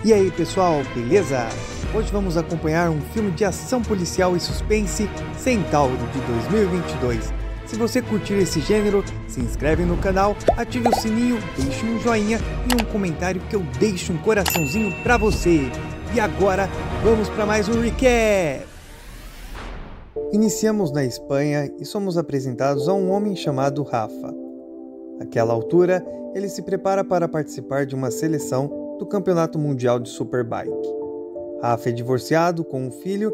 E aí pessoal, beleza? Hoje vamos acompanhar um filme de ação policial e suspense, Centauro, de 2022. Se você curtir esse gênero, se inscreve no canal, ative o sininho, deixe um joinha e um comentário que eu deixo um coraçãozinho pra você. E agora, vamos para mais um recap! Iniciamos na Espanha e somos apresentados a um homem chamado Rafa. Àquela altura, ele se prepara para participar de uma seleção do Campeonato Mundial de Superbike. Rafa é divorciado com um filho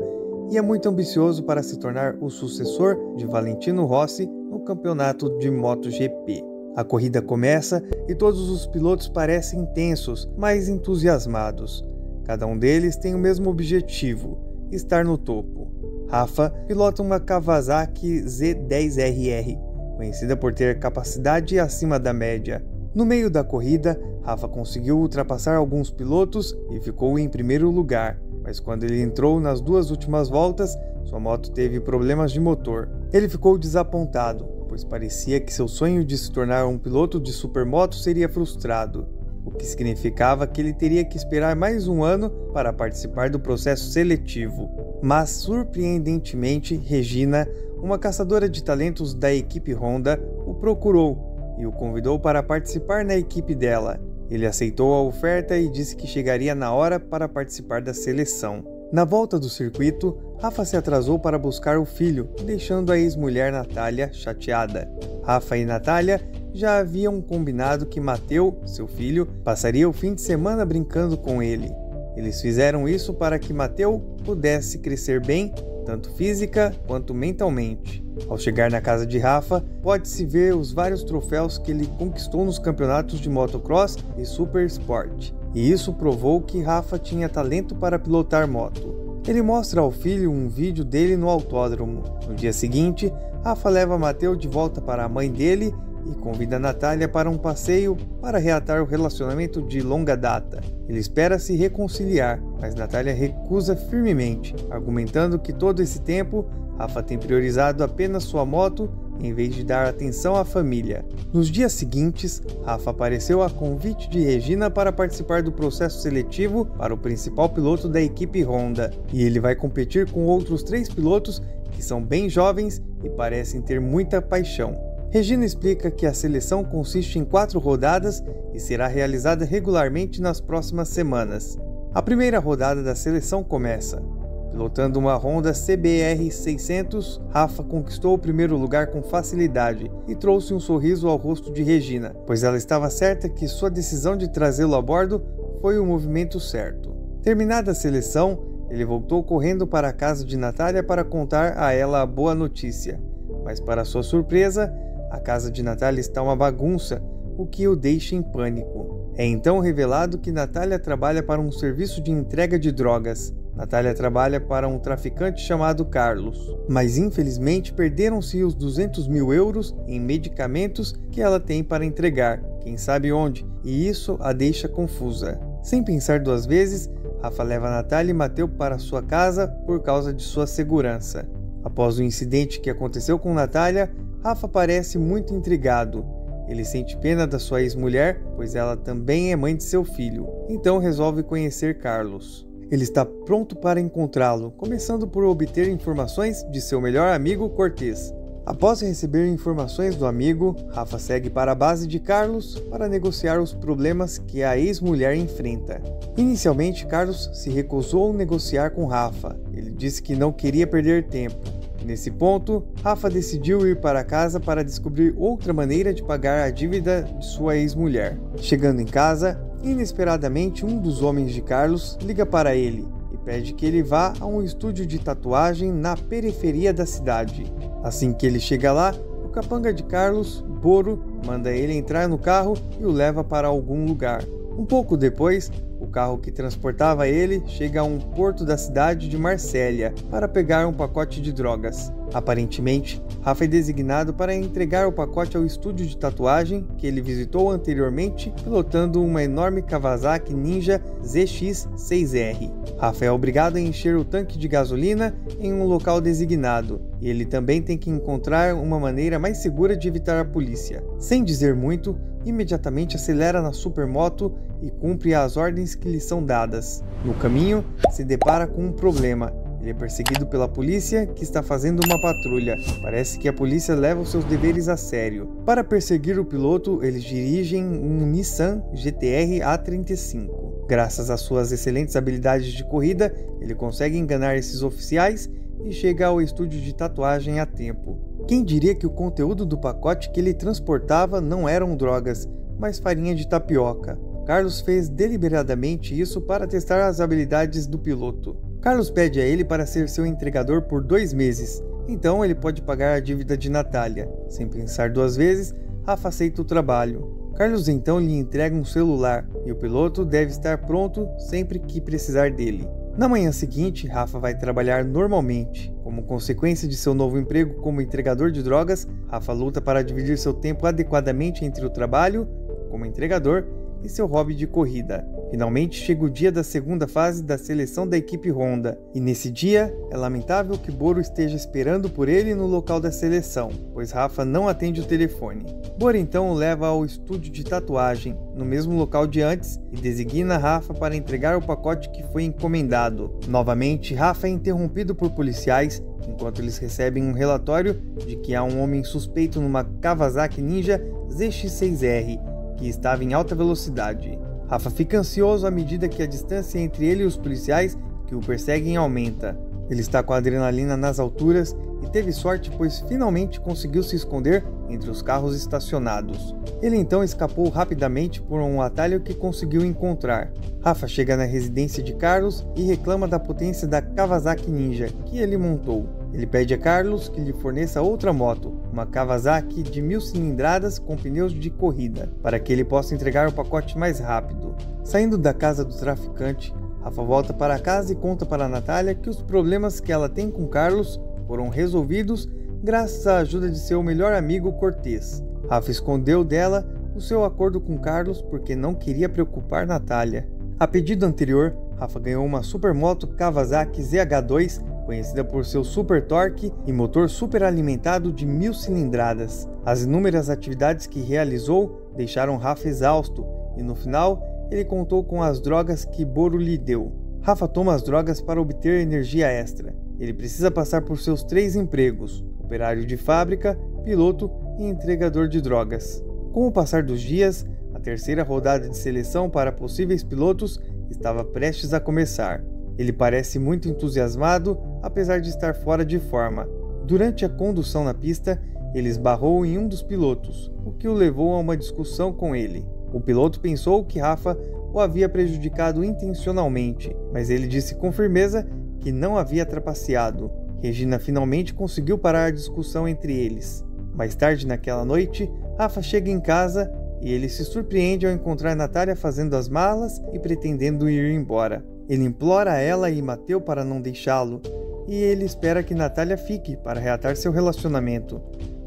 e é muito ambicioso para se tornar o sucessor de Valentino Rossi no campeonato de MotoGP. A corrida começa e todos os pilotos parecem tensos, mas entusiasmados. Cada um deles tem o mesmo objetivo, estar no topo. Rafa pilota uma Kawasaki Z10RR, conhecida por ter capacidade acima da média. No meio da corrida, Rafa conseguiu ultrapassar alguns pilotos e ficou em primeiro lugar, mas quando ele entrou nas duas últimas voltas, sua moto teve problemas de motor. Ele ficou desapontado, pois parecia que seu sonho de se tornar um piloto de supermoto seria frustrado, o que significava que ele teria que esperar mais um ano para participar do processo seletivo. Mas, surpreendentemente, Regina, uma caçadora de talentos da equipe Honda, o procurou e o convidou para participar na equipe dela. Ele aceitou a oferta e disse que chegaria na hora para participar da seleção. Na volta do circuito, Rafa se atrasou para buscar o filho, deixando a ex-mulher Natália chateada. Rafa e Natália já haviam combinado que Mateu, seu filho, passaria o fim de semana brincando com ele. Eles fizeram isso para que Mateu pudesse crescer bem, tanto física quanto mentalmente. Ao chegar na casa de Rafa, pode-se ver os vários troféus que ele conquistou nos campeonatos de motocross e super sport. E isso provou que Rafa tinha talento para pilotar moto. Ele mostra ao filho um vídeo dele no autódromo. No dia seguinte, Rafa leva Mateu de volta para a mãe dele e convida Natália para um passeio para reatar o relacionamento de longa data. Ele espera se reconciliar, mas Natália recusa firmemente, argumentando que todo esse tempo Rafa tem priorizado apenas sua moto em vez de dar atenção à família. Nos dias seguintes, Rafa apareceu a convite de Regina para participar do processo seletivo para o principal piloto da equipe Honda, e ele vai competir com outros 3 pilotos que são bem jovens e parecem ter muita paixão. Regina explica que a seleção consiste em 4 rodadas e será realizada regularmente nas próximas semanas. A primeira rodada da seleção começa. Pilotando uma Honda CBR 600, Rafa conquistou o primeiro lugar com facilidade e trouxe um sorriso ao rosto de Regina, pois ela estava certa que sua decisão de trazê-lo a bordo foi o movimento certo. Terminada a seleção, ele voltou correndo para a casa de Natália para contar a ela a boa notícia, mas para sua surpresa, a casa de Natália está uma bagunça, o que o deixa em pânico. É então revelado que Natália trabalha para um serviço de entrega de drogas. Natália trabalha para um traficante chamado Carlos, mas infelizmente perderam-se os 200 mil euros em medicamentos que ela tem para entregar, quem sabe onde, e isso a deixa confusa. Sem pensar 2 vezes, Rafa leva Natália e Mateu para sua casa por causa de sua segurança. Após o incidente que aconteceu com Natália, Rafa parece muito intrigado. Ele sente pena da sua ex-mulher, pois ela também é mãe de seu filho, então resolve conhecer Carlos. Ele está pronto para encontrá-lo, começando por obter informações de seu melhor amigo Cortez. Após receber informações do amigo, Rafa segue para a base de Carlos para negociar os problemas que a ex-mulher enfrenta. Inicialmente, Carlos se recusou a negociar com Rafa. Ele disse que não queria perder tempo. Nesse ponto, Rafa decidiu ir para casa para descobrir outra maneira de pagar a dívida de sua ex-mulher. Chegando em casa, inesperadamente um dos homens de Carlos liga para ele e pede que ele vá a um estúdio de tatuagem na periferia da cidade. Assim que ele chega lá, o capanga de Carlos, Boro, manda ele entrar no carro e o leva para algum lugar. Um pouco depois, o carro que transportava ele chega a um porto da cidade de Marsella para pegar um pacote de drogas. Aparentemente, Rafa é designado para entregar o pacote ao estúdio de tatuagem que ele visitou anteriormente, pilotando uma enorme Kawasaki Ninja ZX-6R. Rafa é obrigado a encher o tanque de gasolina em um local designado, e ele também tem que encontrar uma maneira mais segura de evitar a polícia. Sem dizer muito, imediatamente acelera na supermoto e cumpre as ordens que lhe são dadas. No caminho, se depara com um problema. Ele é perseguido pela polícia, que está fazendo uma patrulha. Parece que a polícia leva os seus deveres a sério. Para perseguir o piloto, eles dirigem um Nissan GT-R A35. Graças às suas excelentes habilidades de corrida, ele consegue enganar esses oficiais e chega ao estúdio de tatuagem a tempo. Quem diria que o conteúdo do pacote que ele transportava não eram drogas, mas farinha de tapioca. Carlos fez deliberadamente isso para testar as habilidades do piloto. Carlos pede a ele para ser seu entregador por 2 meses, então ele pode pagar a dívida de Natália. Sem pensar 2 vezes, Rafa aceita o trabalho. Carlos então lhe entrega um celular e o piloto deve estar pronto sempre que precisar dele. Na manhã seguinte, Rafa vai trabalhar normalmente. Como consequência de seu novo emprego como entregador de drogas, Rafa luta para dividir seu tempo adequadamente entre o trabalho, como entregador, e seu hobby de corrida. Finalmente chega o dia da segunda fase da seleção da equipe Honda, e nesse dia é lamentável que Boro esteja esperando por ele no local da seleção, pois Rafa não atende o telefone. Boro então o leva ao estúdio de tatuagem, no mesmo local de antes, e designa Rafa para entregar o pacote que foi encomendado. Novamente, Rafa é interrompido por policiais, enquanto eles recebem um relatório de que há um homem suspeito numa Kawasaki Ninja ZX-6R, que estava em alta velocidade. Rafa fica ansioso à medida que a distância entre ele e os policiais que o perseguem aumenta. Ele está com a adrenalina nas alturas e teve sorte, pois finalmente conseguiu se esconder entre os carros estacionados. Ele então escapou rapidamente por um atalho que conseguiu encontrar. Rafa chega na residência de Carlos e reclama da potência da Kawasaki Ninja que ele montou. Ele pede a Carlos que lhe forneça outra moto, uma Kawasaki de 1000 cilindradas com pneus de corrida, para que ele possa entregar o pacote mais rápido. Saindo da casa do traficante, Rafa volta para casa e conta para Natália que os problemas que ela tem com Carlos foram resolvidos graças à ajuda de seu melhor amigo Cortez. Rafa escondeu dela o seu acordo com Carlos porque não queria preocupar Natália. A pedido anterior, Rafa ganhou uma supermoto Kawasaki ZH2, conhecida por seu super torque e motor superalimentado de 1000 cilindradas. As inúmeras atividades que realizou deixaram Rafa exausto e no final ele contou com as drogas que Boro lhe deu. Rafa toma as drogas para obter energia extra. Ele precisa passar por seus 3 empregos: operário de fábrica, piloto e entregador de drogas. Com o passar dos dias, a terceira rodada de seleção para possíveis pilotos estava prestes a começar. Ele parece muito entusiasmado, apesar de estar fora de forma. Durante a condução na pista, ele esbarrou em um dos pilotos, o que o levou a uma discussão com ele. O piloto pensou que Rafa o havia prejudicado intencionalmente, mas ele disse com firmeza que não havia trapaceado. Regina finalmente conseguiu parar a discussão entre eles. Mais tarde naquela noite, Rafa chega em casa e ele se surpreende ao encontrar Natália fazendo as malas e pretendendo ir embora. Ele implora a ela e Mateu para não deixá-lo, e ele espera que Natália fique para reatar seu relacionamento.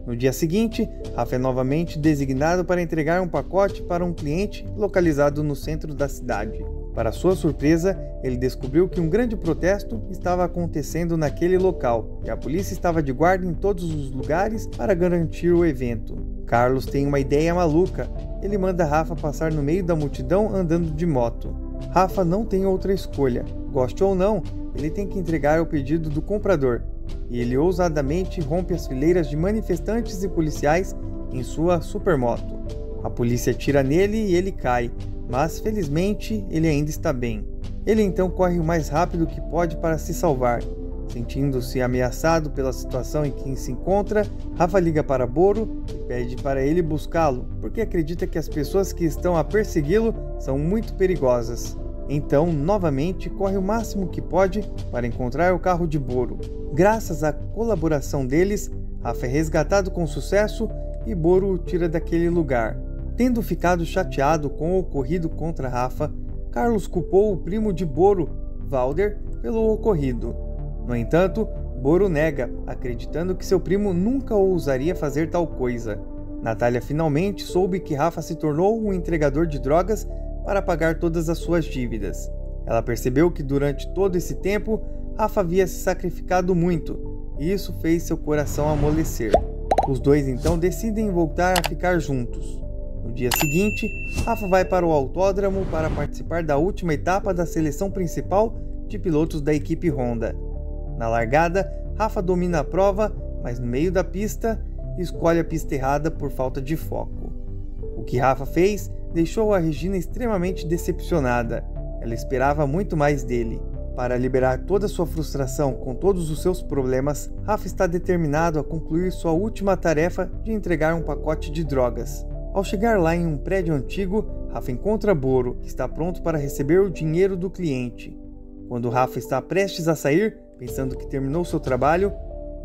No dia seguinte, Rafa é novamente designado para entregar um pacote para um cliente localizado no centro da cidade. Para sua surpresa, ele descobriu que um grande protesto estava acontecendo naquele local e a polícia estava de guarda em todos os lugares para garantir o evento. Carlos tem uma ideia maluca. Ele manda Rafa passar no meio da multidão andando de moto. Rafa não tem outra escolha. Goste ou não, ele tem que entregar o pedido do comprador. E ele ousadamente rompe as fileiras de manifestantes e policiais em sua supermoto. A polícia atira nele e ele cai, mas felizmente ele ainda está bem. Ele então corre o mais rápido que pode para se salvar. Sentindo-se ameaçado pela situação em que se encontra, Rafa liga para Boro e pede para ele buscá-lo, porque acredita que as pessoas que estão a persegui-lo são muito perigosas. Então, novamente, corre o máximo que pode para encontrar o carro de Boro. Graças à colaboração deles, Rafa é resgatado com sucesso e Boro o tira daquele lugar. Tendo ficado chateado com o ocorrido contra Rafa, Carlos culpou o primo de Boro, Valder, pelo ocorrido. No entanto, Boro nega, acreditando que seu primo nunca ousaria fazer tal coisa. Natália finalmente soube que Rafa se tornou um entregador de drogas para pagar todas as suas dívidas. Ela percebeu que durante todo esse tempo, Rafa havia se sacrificado muito, e isso fez seu coração amolecer. Os dois então decidem voltar a ficar juntos. No dia seguinte, Rafa vai para o autódromo para participar da última etapa da seleção principal de pilotos da equipe Honda. Na largada, Rafa domina a prova, mas no meio da pista, escolhe a pista errada por falta de foco. O que Rafa fez deixou a Regina extremamente decepcionada. Ela esperava muito mais dele. Para liberar toda sua frustração com todos os seus problemas, Rafa está determinado a concluir sua última tarefa de entregar um pacote de drogas. Ao chegar lá em um prédio antigo, Rafa encontra Boro, que está pronto para receber o dinheiro do cliente. Quando Rafa está prestes a sair, pensando que terminou seu trabalho,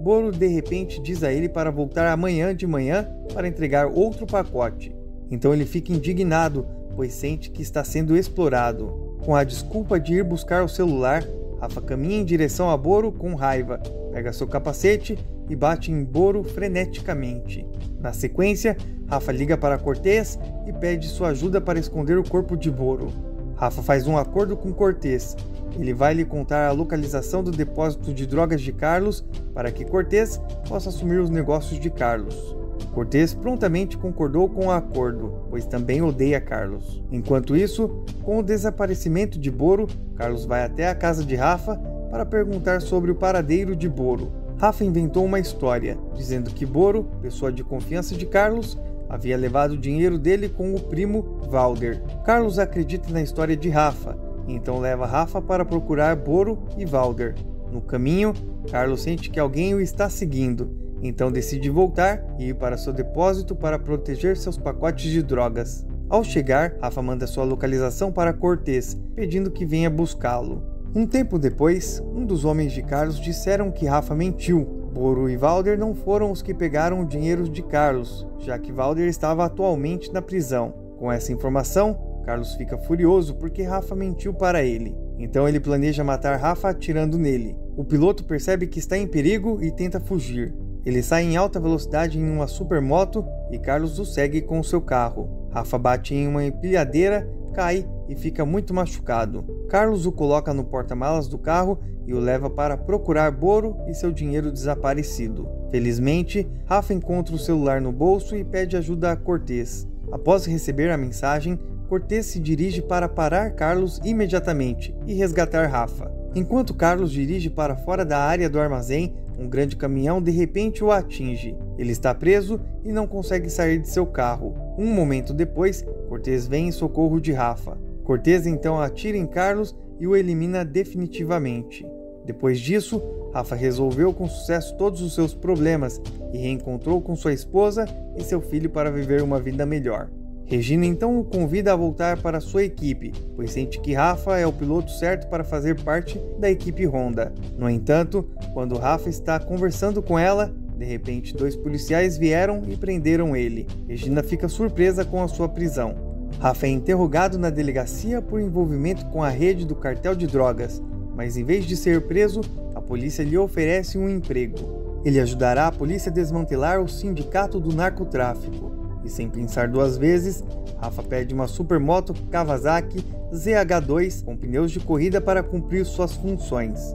Boro de repente diz a ele para voltar amanhã de manhã para entregar outro pacote. Então ele fica indignado, pois sente que está sendo explorado. Com a desculpa de ir buscar o celular, Rafa caminha em direção a Boro com raiva, pega seu capacete e bate em Boro freneticamente. Na sequência, Rafa liga para Cortez e pede sua ajuda para esconder o corpo de Boro. Rafa faz um acordo com Cortez. Ele vai lhe contar a localização do depósito de drogas de Carlos para que Cortez possa assumir os negócios de Carlos. Cortez prontamente concordou com o acordo, pois também odeia Carlos. Enquanto isso, com o desaparecimento de Boro, Carlos vai até a casa de Rafa para perguntar sobre o paradeiro de Boro. Rafa inventou uma história, dizendo que Boro, pessoa de confiança de Carlos, havia levado o dinheiro dele com o primo Valder. Carlos acredita na história de Rafa, e então leva Rafa para procurar Boro e Valder. No caminho, Carlos sente que alguém o está seguindo. Então decide voltar e ir para seu depósito para proteger seus pacotes de drogas. Ao chegar, Rafa manda sua localização para Cortez, pedindo que venha buscá-lo. Um tempo depois, um dos homens de Carlos disseram que Rafa mentiu. Boro e Valder não foram os que pegaram o dinheiro de Carlos, já que Valder estava atualmente na prisão. Com essa informação, Carlos fica furioso porque Rafa mentiu para ele. Então ele planeja matar Rafa atirando nele. O piloto percebe que está em perigo e tenta fugir. Ele sai em alta velocidade em uma supermoto e Carlos o segue com o seu carro. Rafa bate em uma empilhadeira, cai e fica muito machucado. Carlos o coloca no porta-malas do carro e o leva para procurar Boro e seu dinheiro desaparecido. Felizmente, Rafa encontra o celular no bolso e pede ajuda a Cortez. Após receber a mensagem, Cortez se dirige para parar Carlos imediatamente e resgatar Rafa. Enquanto Carlos dirige para fora da área do armazém, um grande caminhão de repente o atinge. Ele está preso e não consegue sair de seu carro. Um momento depois, Cortez vem em socorro de Rafa. Cortez então atira em Carlos e o elimina definitivamente. Depois disso, Rafa resolveu com sucesso todos os seus problemas e reencontrou com sua esposa e seu filho para viver uma vida melhor. Regina então o convida a voltar para sua equipe, pois sente que Rafa é o piloto certo para fazer parte da equipe Honda. No entanto, quando Rafa está conversando com ela, de repente 2 policiais vieram e prenderam ele. Regina fica surpresa com a sua prisão. Rafa é interrogado na delegacia por envolvimento com a rede do cartel de drogas, mas em vez de ser preso, a polícia lhe oferece um emprego. Ele ajudará a polícia a desmantelar o sindicato do narcotráfico. E sem pensar 2 vezes, Rafa pede uma supermoto Kawasaki ZH2 com pneus de corrida para cumprir suas funções.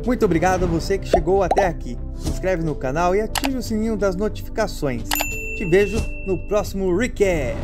Muito obrigado a você que chegou até aqui. Se inscreve no canal e ative o sininho das notificações. Te vejo no próximo recap.